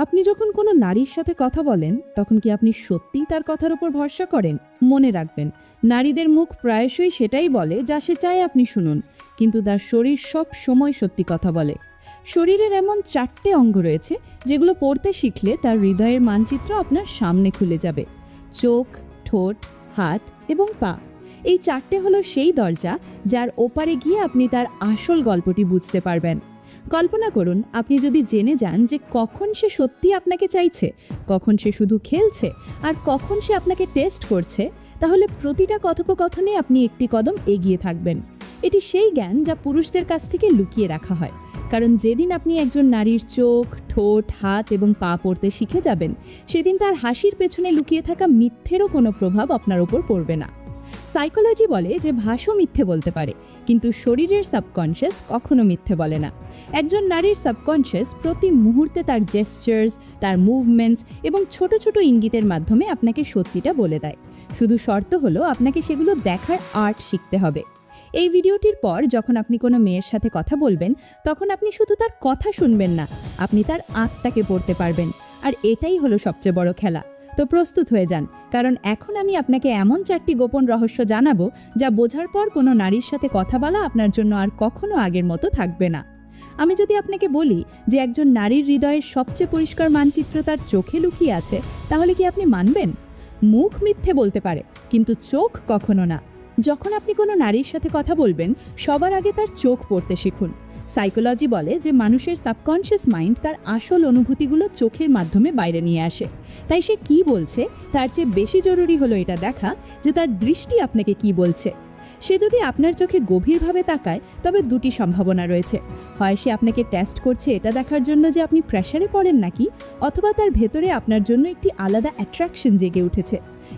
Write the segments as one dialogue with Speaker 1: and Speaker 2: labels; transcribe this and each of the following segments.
Speaker 1: আপনি যখন কোনো নারীর সাথে কথা বলেন তখন কি আপনি সত্যিই তার কথার উপর ভরসা করেন? মনে রাখবেন, নারীদের মুখ প্রায়শই সেটাই বলে যা সে চায় আপনি শুনুন, কিন্তু তার শরীর সব সময় সত্যি কথা বলে। শরীরের এমন 4টে অঙ্গ রয়েছে যেগুলো পড়তে শিখলে তার হৃদয়ের মানচিত্র আপনার সামনে খুলে যাবে। চোখ, ঠোঁট, হাত এবং পা। এই 4টে হলো সেই দরজা যার ওপারে গিয়ে আপনি তার আসল গল্পটি বুঝতে পারবেন। কল্পনা করুন, আপনি যদি জেনে যান যে কখন সে সত্যি আপনাকে চাইছে, কখন সে শুধু খেলছে, আর কখন সে আপনাকে টেস্ট করছে, তাহলে প্রতিটা কথোপকথনে আপনি একটি কদম এগিয়ে থাকবেন। এটি সেই জ্ঞান যা পুরুষদের কাছ থেকে লুকিয়ে রাখা হয়, কারণ যেদিন আপনি একজন নারীর চোখ, ঠোঁট, হাত এবং পা পড়তে শিখে যাবেন, সেদিন তার হাসির পেছনে লুকিয়ে থাকা মিথ্যেরও কোনো প্রভাব আপনার উপর পড়বে না। সাইকোলজি বলে যে ভাষা মিথ্যে বলতে পারে, কিন্তু শরীরের সাবকনশিয়াস কখনো মিথ্যে বলে না। একজন নারীর সাবকনশিয়াস প্রতি মুহূর্তে তার জেস্টার্স, তার মুভমেন্টস এবং ছোট ছোট ইঙ্গিতের মাধ্যমে আপনাকে সত্যিটা বলে দেয়। শুধু শর্ত হলো আপনাকে সেগুলো দেখার আর্ট শিখতে হবে। এই ভিডিওটির পর যখন আপনি কোনো মেয়ের সাথে কথা বলবেন, তখন আপনি শুধু তার কথা শুনবেন না, আপনি তার আত্মাকে পড়তে পারবেন। আর এটাই হলো সবচেয়ে বড় খেলা। তো প্রস্তুত হয়ে যান, কারণ এখন আমি আপনাকে এমন 4টি গোপন রহস্য জানাবো যা বোঝার পর কোনো নারীর সাথে কথা বলা আপনার জন্য আর কখনো আগের মতো থাকবে না। আমি যদি আপনাকে বলি যে একজন নারীর হৃদয়ের সবচেয়ে পরিষ্কার মানচিত্র তার চোখে লুকিয়ে আছে, তাহলে কি আপনি মানবেন? মুখ মিথ্যে বলতে পারে, কিন্তু চোখ কখনো না। যখন আপনি কোনো নারীর সাথে কথা বলবেন, সবার আগে তার চোখ পড়তে শিখুন। সাইকোলজি বলে যে মানুষের সাবকনশিয়াস মাইন্ড তার আসল অনুভূতিগুলো চোখের মাধ্যমে বাইরে নিয়ে আসে। তাই সে কি বলছে তার চেয়ে বেশি জরুরি হলো এটা দেখা যে তার দৃষ্টি আপনাকে কি বলছে। সে যদি আপনার চোখে গভীরভাবে তাকায়, তবে দুটি সম্ভাবনা রয়েছে। হয় সে আপনাকে টেস্ট করছে এটা দেখার জন্য যে আপনি প্রেসারে পড়েন নাকি, অথবা তার ভেতরে আপনার জন্য একটি আলাদা অ্যাট্রাকশন জেগে উঠেছে।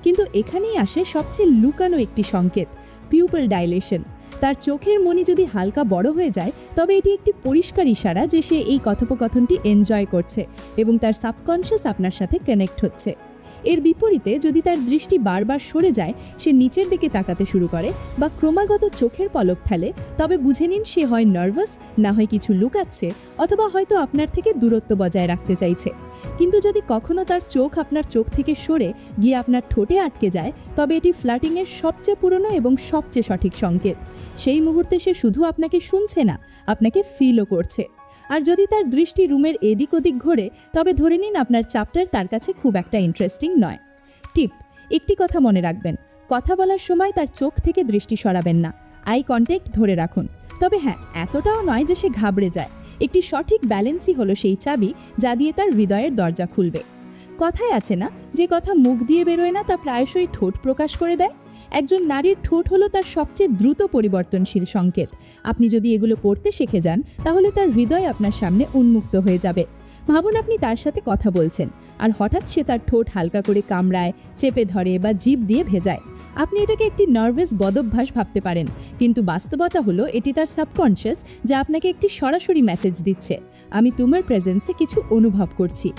Speaker 1: কিন্তু এখানেই আসে সবচেয়ে লুকানো একটি সংকেত, পিউপল ডাইলেশন। তার চোখের মনি যদি হালকা বড় হয়ে যায়, তবে এটি একটি পরিষ্কার ইশারা যে সে এই কথোপকথনটি এনজয় করছে এবং তার সাবকনশিয়াস আপনার সাথে কানেক্ট হচ্ছে। এর বিপরীতে যদি তার দৃষ্টি বারবার সরে যায়, সে নিচের দিকে তাকাতে শুরু করে বা ক্রমাগত চোখের পলক ফেলে, তবে বুঝে নিন সে হয় নার্ভাস, না হয় কিছু লুকাচ্ছে, অথবা হয়তো আপনার থেকে দূরত্ব বজায় রাখতে চাইছে। কিন্তু যদি কখনো তার চোখ আপনার চোখ থেকে সরে গিয়ে আপনার ঠোঁটে আটকে যায়, তবে এটি ফ্লার্টিংয়ের সবচেয়ে পুরনো এবং সবচেয়ে সঠিক সংকেত। সেই মুহূর্তে সে শুধু আপনাকে শুনছে না, আপনাকে ফিলও করছে। আর যদি তার দৃষ্টি রুমের এদিক ওদিক ঘোরে, তবে ধরে নিন আপনার চ্যাপ্টার তার কাছে খুব একটা ইন্টারেস্টিং নয়। টিপ: একটি কথা মনে রাখবেন, কথা বলার সময় তার চোখ থেকে দৃষ্টি সরাবেন না, আই কন্ট্যাক্ট ধরে রাখুন। তবে হ্যাঁ, এতটাও নয় যে সে ঘাবড়ে যায়। একটি সঠিক ব্যালেন্সই হলো সেই চাবি যা দিয়ে তার হৃদয়ের দরজা খুলবে। কথায় আছে না, যে কথা মুখ দিয়ে বেরোয় না তা প্রায়শই ঠোঁট প্রকাশ করে দেয়। একজন নারীর ঠোঁট হলো তার সবচেয়ে দ্রুত পরিবর্তনশীল সংকেত। আপনি যদি এগুলো পড়তে শিখে যান, তাহলে তার হৃদয় আপনার সামনে উন্মুক্ত হয়ে যাবে। ভাবুন আপনি তার সাথে কথা বলছেন, আর হঠাৎ সে তার ঠোঁট হালকা করে কামড়ায়, চেপে ধরে বা জিভ দিয়ে ভেজায়। আপনি এটাকে একটি নার্ভাস বদভ্যাস ভাবতে পারেন, কিন্তু বাস্তবতা হলো এটি তার সাবকনশিয়াস যা আপনাকে একটি সরাসরি মেসেজ দিচ্ছে, আমি তোমার প্রেজেন্সে কিছু অনুভব করছি।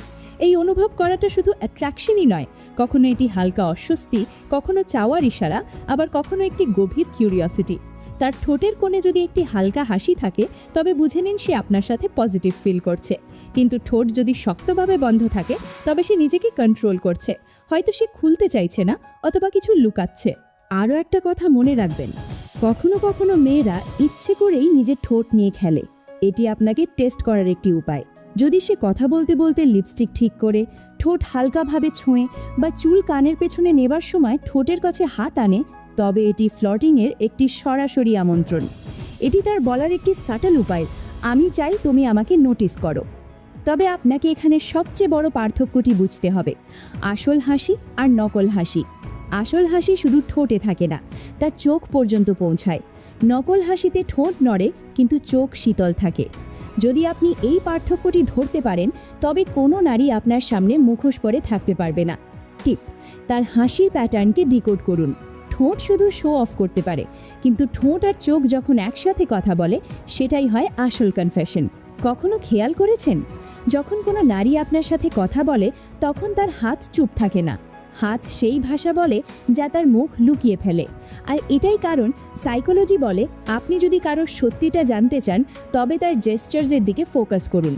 Speaker 1: এই অনুভব করাটা শুধু অ্যাট্রাকশনই নয়, কখনো এটি হালকা অস্বস্তি, কখনো চাওয়ার ইশারা, আবার কখনো একটি গভীর কিউরিওসিটি। তার ঠোঁটের কোণে যদি একটি হালকা হাসি থাকে, তবে বুঝে নিন সে আপনার সাথে পজিটিভ ফিল করছে। কিন্তু ঠোঁট যদি শক্তভাবে বন্ধ থাকে, তবে সে নিজেকে কন্ট্রোল করছে, হয়তো সে খুলতে চাইছে না, অথবা কিছু লুকাচ্ছে। আরও একটা কথা মনে রাখবেন, কখনো কখনো মেয়েরা ইচ্ছে করেই নিজের ঠোঁট নিয়ে খেলে। এটি আপনাকে টেস্ট করার একটি উপায়। যদি সে কথা বলতে বলতে লিপস্টিক ঠিক করে, ঠোঁট হালকাভাবে ছুঁয়ে বা চুল কানের পেছনে নেবার সময় ঠোঁটের কাছে হাত আনে, তবে এটি ফ্লার্টিংয়ের একটি সরাসরি আমন্ত্রণ। এটি তার বলার একটি সাটল উপায়, আমি চাই তুমি আমাকে নোটিস করো। তবে আপনাকে এখানে সবচেয়ে বড় পার্থক্যটি বুঝতে হবে, আসল হাসি আর নকল হাসি। আসল হাসি শুধু ঠোঁটে থাকে না, তা চোখ পর্যন্ত পৌঁছায়। নকল হাসিতে ঠোঁট নড়ে, কিন্তু চোখ শীতল থাকে। যদি আপনি এই পার্থক্যটি ধরতে পারেন, তবে কোনো নারী আপনার সামনে মুখোশ পরে থাকতে পারবে না। টিপ: তার হাসির প্যাটার্নকে ডিকোড করুন। ঠোঁট শুধু শো অফ করতে পারে, কিন্তু ঠোঁট আর চোখ যখন একসাথে কথা বলে, সেটাই হয় আসল কনফেশন। কখনো খেয়াল করেছেন, যখন কোনো নারী আপনার সাথে কথা বলে, তখন তার হাত চুপ থাকে না, হাত সেই ভাষা বলে যা তার মুখ লুকিয়ে ফেলে। আর এটাই কারণ সাইকোলজি বলে আপনি যদি কারোর সত্যিটা জানতে চান, তবে তার জেস্টার্সের দিকে ফোকাস করুন।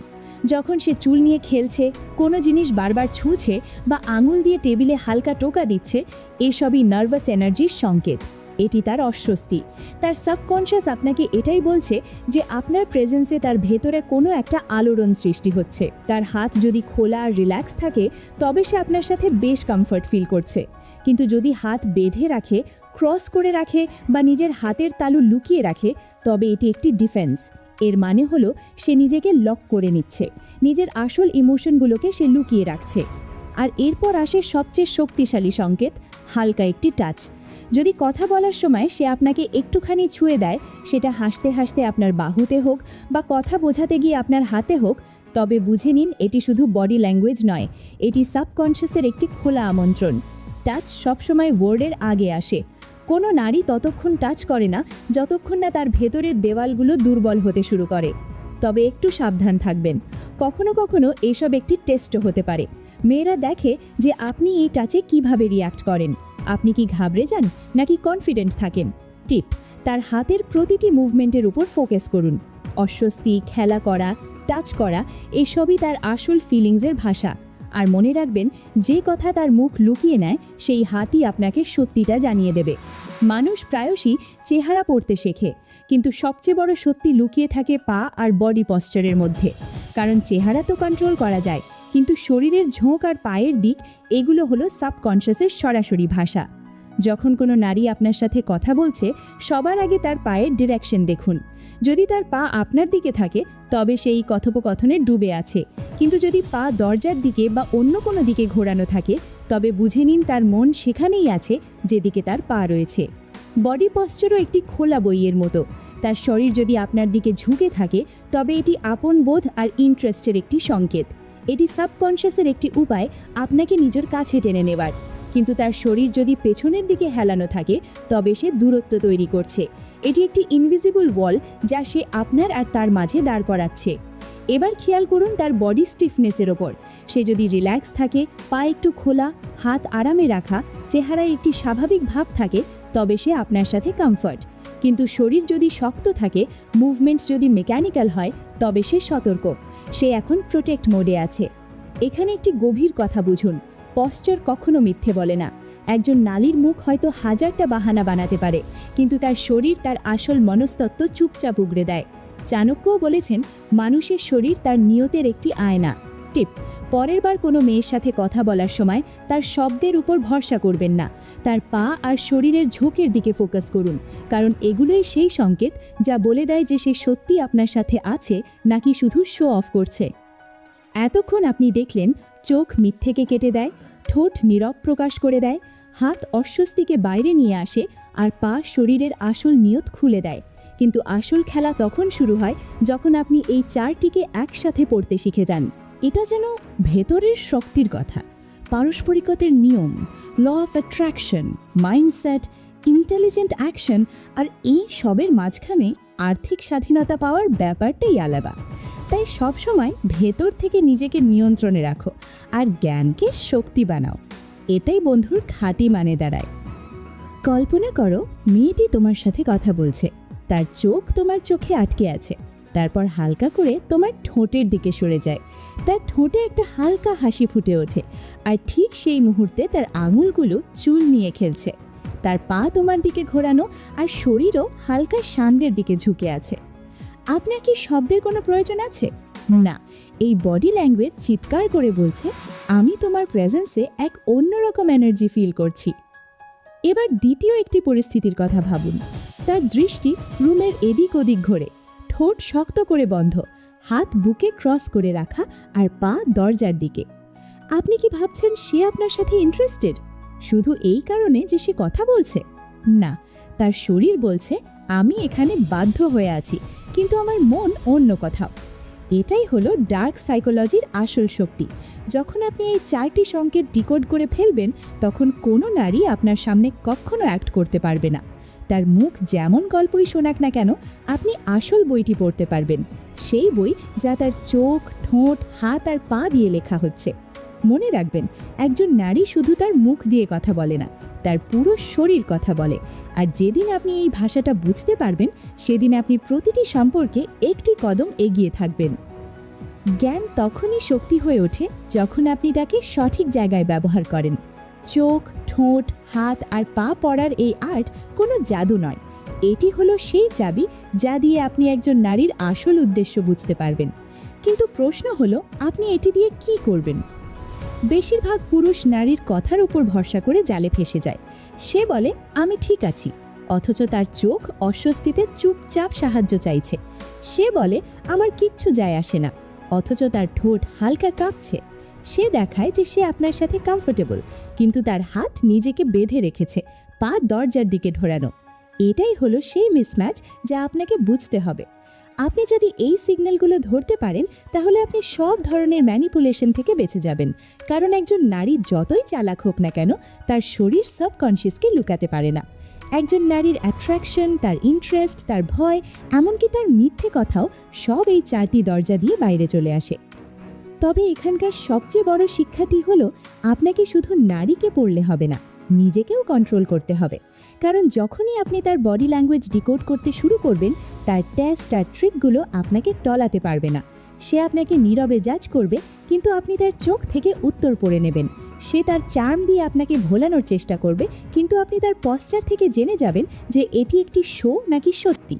Speaker 2: যখন সে চুল নিয়ে খেলছে, কোনো জিনিস বারবার ছুঁছে বা আঙুল দিয়ে টেবিলে হালকা টোকা দিচ্ছে, এসবই নার্ভাস এনার্জির সংকেত। এটি তার অস্বস্তি। তার সাবকনশিয়াস আপনাকে এটাই বলছে যে আপনার প্রেজেন্সে তার ভেতরে কোনো একটা আলোড়ন সৃষ্টি হচ্ছে। তার হাত যদি খোলা আর রিল্যাক্স থাকে তবে সে আপনার সাথে বেশ কমফর্ট ফিল করছে, কিন্তু যদি হাত বেঁধে রাখে, ক্রস করে রাখে বা নিজের হাতের তালু লুকিয়ে রাখে, তবে এটি একটি ডিফেন্স। এর মানে হলো সে নিজেকে লক করে নিচ্ছে, নিজের আসল ইমোশনগুলোকে সে লুকিয়ে রাখছে। আর এরপর আসে সবচেয়ে শক্তিশালী সংকেত, হালকা একটি টাচ। যদি কথা বলার সময় সে আপনাকে একটুখানি ছুঁয়ে দেয়, সেটা হাসতে হাসতে আপনার বাহুতে হোক বা কথা বোঝাতে গিয়ে আপনার হাতে হোক, তবে বুঝে নিন এটি শুধু বডি ল্যাঙ্গুয়েজ নয়, এটি সাবকনশিয়াসের একটি খোলা আমন্ত্রণ। টাচ সবসময় ওয়ার্ডের আগে আসে। কোনো নারী ততক্ষণ টাচ করে না যতক্ষণ না তার ভেতরের দেওয়ালগুলো দুর্বল হতে শুরু করে। তবে একটু সাবধান থাকবেন, কখনো কখনো এসব একটি টেস্টও হতে পারে। মেয়েরা দেখে যে আপনি এই টাচে কিভাবে রিয়্যাক্ট করেন। আপনি কি ঘাবড়ে যান নাকি কনফিডেন্ট থাকেন? টিপ: তার হাতের প্রতিটি মুভমেন্টের উপর ফোকাস করুন। অস্বস্তি, খেলা করা, টাচ করা, এসবই তার আসল ফিলিংসের ভাষা। আর মনে রাখবেন, যে কথা তার মুখ লুকিয়ে নেয় সেই হাতই আপনাকে সত্যিটা জানিয়ে দেবে। মানুষ প্রায়শই চেহারা পড়তে শেখে, কিন্তু সবচেয়ে বড় সত্যি লুকিয়ে থাকে পা আর বডি পশ্চারের মধ্যে। কারণ চেহারা তো কন্ট্রোল করা যায়, কিন্তু শরীরের ঝোঁক আর পায়ের দিক, এগুলো হলো সাবকনশিয়াসের সরাসরি ভাষা। যখন কোনো নারী আপনার সাথে কথা বলছে, সবার আগে তার পায়ের ডিরেকশন দেখুন। যদি তার পা আপনার দিকে থাকে তবে সেই কথোপকথনে ডুবে আছে, কিন্তু যদি পা দরজার দিকে বা অন্য কোনো দিকে ঘোরানো থাকে তবে বুঝে নিন তার মন সেখানেই আছে যেদিকে তার পা রয়েছে। বডি পশ্চারও একটি খোলা বইয়ের মতো। তার শরীর যদি আপনার দিকে ঝুঁকে থাকে তবে এটি আপন বোধ আর ইন্টারেস্টের একটি সংকেত। এটি সাবকনশিয়াসের একটি উপায় আপনাকে নিজের কাছে টেনে নেবার। কিন্তু তার শরীর যদি পেছনের দিকে হেলানো থাকে তবে সে দূরত্ব তৈরি করছে। এটি একটি ইনভিজিবল ওয়াল যা সে আপনার আর তার মাঝে দাঁড় করাচ্ছে। এবার খেয়াল করুন তার বডি স্টিফনেসের ওপর। সে যদি রিল্যাক্স থাকে, পা একটু খোলা, হাত আরামে রাখা, চেহারায় একটি স্বাভাবিক ভাব থাকে, তবে সে আপনার সাথে কমফর্ট। কিন্তু শরীর যদি শক্ত থাকে, মুভমেন্টস যদি মেকানিক্যাল হয়, তবে সে সতর্ক। সে এখন প্রোটেক্ট মোডে আছে। এখানে একটি গভীর কথা বুঝুন, পশ্চার কখনো মিথ্যে বলে না। একজন নারীর মুখ হয়তো হাজারটা বাহানা বানাতে পারে, কিন্তু তার শরীর তার আসল মনস্তত্ত্ব চুপচাপ উগড়ে দেয়। চাণক্যও বলেছেন, মানুষের শরীর তার নিয়তের একটি আয়না। টিপ: পরের বার কোনো মেয়ের সাথে কথা বলার সময় তার শব্দের উপর ভরসা করবেন না, তার পা আর শরীরের ঝোঁকের দিকে ফোকাস করুন, কারণ এগুলোই সেই সংকেত যা বলে দেয় যে সে সত্যি আপনার সাথে আছে নাকি শুধু শো অফ করছে। এতক্ষণ আপনি দেখলেন, চোখ মিথ্যেকে কেটে দেয়, ঠোঁট নীরব প্রকাশ করে দেয়, হাত অস্বস্তিকে বাইরে নিয়ে আসে, আর পা শরীরের আসল নিয়ত খুলে দেয়। কিন্তু আসল খেলা তখন শুরু হয় যখন আপনি এই চারটিকে একসাথে পড়তে শিখে যান।
Speaker 1: এটা যেন ভেতরের শক্তির কথা, পারস্পরিকতার নিয়ম, law of attraction, mindset, intelligent action, আর এই সবের মাঝখানে আর্থিক স্বাধীনতা পাওয়ার ব্যাপারটাই আলাদা। তাই সবসময় ভেতর থেকে নিজেকে নিয়ন্ত্রণে রাখো আর জ্ঞানকে শক্তি বানাও। এটাই বন্ধুর খাঁটি মানে দাঁড়ায়। কল্পনা করো, মেয়েটি তোমার সাথে কথা বলছে, তার চোখ তোমার চোখে আটকে আছে, তারপর হালকা করে তোমার ঠোঁটের দিকে সরে যায়, তার ঠোঁটে একটা হালকা হাসি ফুটে ওঠে, আর ঠিক সেই মুহূর্তে তার আঙুলগুলো চুল নিয়ে খেলছে, তার পা তোমার দিকে ঘোরানো আর শরীরও হালকা সামনের দিকে ঝুঁকে আছে। আপনার কি শব্দের কোনো প্রয়োজন আছে? না, এই বডি ল্যাঙ্গুয়েজ চিৎকার করে বলছে, আমি তোমার প্রেজেন্সে এক অন্যরকম এনার্জি ফিল করছি। এবার দ্বিতীয় একটি পরিস্থিতির কথা ভাবুন। তার দৃষ্টি রুমের এদিক ওদিক ঘোরে, ঠোঁট শক্ত করে বন্ধ, হাত বুকে ক্রস করে রাখা আর পা দরজার দিকে। আপনি কি ভাবছেন সে আপনার সাথে ইন্টারেস্টেড শুধু এই কারণে যে সে কথা বলছে? না, তার শরীর বলছে, আমি এখানে বাধ্য হয়ে আছি, কিন্তু আমার মন অন্য কোথাও। এটাই হলো ডার্ক সাইকোলজির আসল শক্তি। যখন আপনি এই চারটি সংকেত ডিকোড করে ফেলবেন, তখন কোনো নারী আপনার সামনে কখনো অ্যাক্ট করতে পারবে না। তার মুখ যেমন গল্পই শোনাক না কেন, আপনি আসল বইটি পড়তে পারবেন, সেই বই যা তার চোখ, ঠোঁট, হাত আর পা দিয়ে লেখা হচ্ছে। মনে রাখবেন, একজন নারী শুধু তার মুখ দিয়ে কথা বলে না, তার পুরো শরীর কথা বলে। আর যেদিন আপনি এই ভাষাটা বুঝতে পারবেন, সেদিন আপনি প্রতিটি সম্পর্কে একটি কদম এগিয়ে থাকবেন।
Speaker 2: জ্ঞান তখনই শক্তি হয়ে ওঠে যখন আপনি তাকে সঠিক জায়গায় ব্যবহার করেন। চোখ, ঠোঁট, হাত আর পা পড়ার এই আর্ট কোনো জাদু নয়। এটি হলো সেই চাবি যা দিয়ে আপনি একজন নারীর আসল উদ্দেশ্য বুঝতে পারবেন। কিন্তু প্রশ্ন হলো, আপনি এটি দিয়ে কি করবেন? বেশিরভাগ পুরুষ নারীর কথার উপর ভরসা করে জালে ফেসে যায়। সে বলে, আমি ঠিক আছি, অথচ তার চোখ অস্বস্তিতে চুপচাপ সাহায্য চাইছে। সে বলে, আমার কিচ্ছু যায় আসে না, অথচ তার ঠোঁট হালকা কাঁপছে। সে দেখায় যে সে আপনার সাথে কমফোর্টেবল, কিন্তু তার হাত নিজেকে বেঁধে রেখেছে, পা দরজার দিকে ঢোরানো। এটাই হলো সেই মিসম্যাচ যা আপনাকে বুঝতে হবে। আপনি যদি এই সিগন্যালগুলো ধরতে পারেন, তাহলে আপনি সব ধরনের ম্যানিপুলেশন থেকে বেঁচে যাবেন। কারণ একজন নারী যতই চালাক হোক না কেন, তার শরীর সাবকনশিয়াসকে লুকাতে পারে না। একজন নারীর অ্যাট্রাকশন, তার ইন্টারেস্ট, তার ভয়, এমনকি তার মিথ্যে কথাও সব এই 4টি দরজা দিয়ে বাইরে চলে আসে। তবে এখানকার সবচেয়ে বড় শিক্ষাটি হলো, আপনাকে শুধু নারীকে পড়লে হবে না, নিজেকেও কন্ট্রোল করতে হবে। কারণ যখনই আপনি তার বডি ল্যাঙ্গুয়েজ ডিকোড করতে শুরু করবেন, তার টেস্ট আর ট্রিকগুলো আপনাকে টলাতে পারবে না। সে আপনাকে নীরবে জাজ করবে, কিন্তু আপনি তার চোখ থেকে উত্তর পড়ে নেবেন। সে তার চার্ম দিয়ে আপনাকে ভোলানোর চেষ্টা করবে, কিন্তু আপনি তার পশ্চার থেকে জেনে যাবেন যে এটি একটি শো নাকি সত্যি।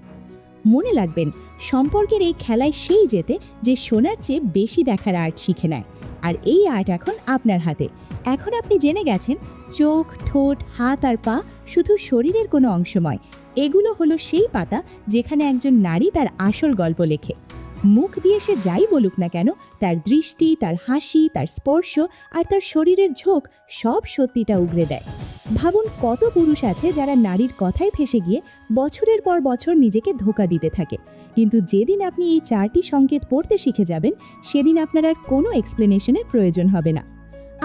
Speaker 2: মনে রাখবেন, সম্পর্কের এই খেলায় সেই জেতে যে শোনার চেয়ে বেশি দেখার আর্ট শিখে নেয়। আর এই আর্ট এখন আপনার হাতে। এখন আপনি জেনে গেছেন, চোখ, ঠোঁট, হাত আর পা শুধু শরীরের কোনো অংশ নয়। এগুলো হলো সেই পাতা যেখানে একজন নারী তার আসল গল্প লেখে। মুখ দিয়ে সে যাই বলুক না কেন, তার দৃষ্টি, তার হাসি, তার স্পর্শ আর তার শরীরের ঝোঁক সব সত্যিটা উগরে দেয়। ভাবুন, কত পুরুষ আছে যারা নারীর কথায় ফেসে গিয়ে বছরের পর বছর নিজেকে ধোঁকা দিতে থাকে। কিন্তু যেদিন আপনি এই 4টি সংকেত পড়তে শিখে যাবেন, সেদিন আপনার আর কোনো এক্সপ্লেনেশনের প্রয়োজন হবে না।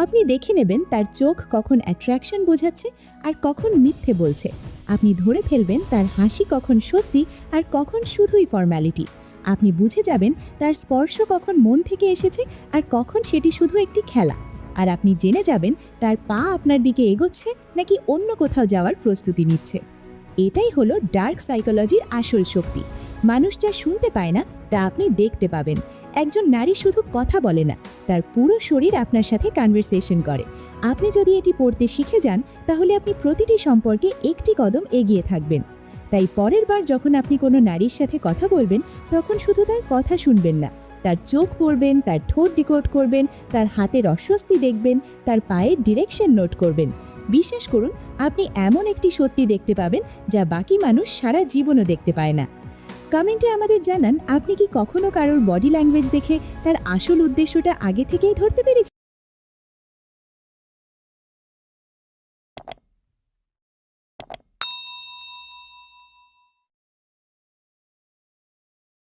Speaker 2: আপনি দেখে নেবেন তার চোখ কখন অ্যাট্রাকশন বোঝাচ্ছে আর কখন মিথ্যে বলছে। আপনি ধরে ফেলবেন তার হাসি কখন সত্যি আর কখন শুধুই ফর্ম্যালিটি। আপনি বুঝে যাবেন তার স্পর্শ কখন মন থেকে এসেছে আর কখন সেটি শুধু একটি খেলা। আর আপনি জেনে যাবেন তার পা আপনার দিকে এগোচ্ছে নাকি অন্য কোথাও যাওয়ার প্রস্তুতি নিচ্ছে। এটাই হলো ডার্ক সাইকোলজির আসল শক্তি। মানুষ যা শুনতে পায় না, তা আপনি দেখতে পাবেন। একজন নারী শুধু কথা বলে না, তার পুরো শরীর আপনার সাথে কনভারসেশন করে। আপনি যদি এটি পড়তে শিখে যান, তাহলে আপনি প্রতিটি সম্পর্কে একটি কদম এগিয়ে থাকবেন। তাই পরের বার যখন আপনি কোনো নারীর সাথে কথা বলবেন, তখন শুধু তার কথা শুনবেন না, তার চোখ পড়বেন, তার ঠোঁট ডিকোড করবেন, তার হাতের অস্বস্তি দেখবেন, তার পায়ের ডিরেকশন নোট করবেন। বিশ্বাস করুন, আপনি এমন একটি সত্যি দেখতে পাবেন যা বাকি মানুষ সারা জীবনও দেখতে পায় না। কমেন্টে আমাদের জানান, আপনি কি কখনো কারোর বডি ল্যাঙ্গুয়েজ দেখে তার আসল উদ্দেশ্যটা আগে থেকেই ধরতে পেরেছেন?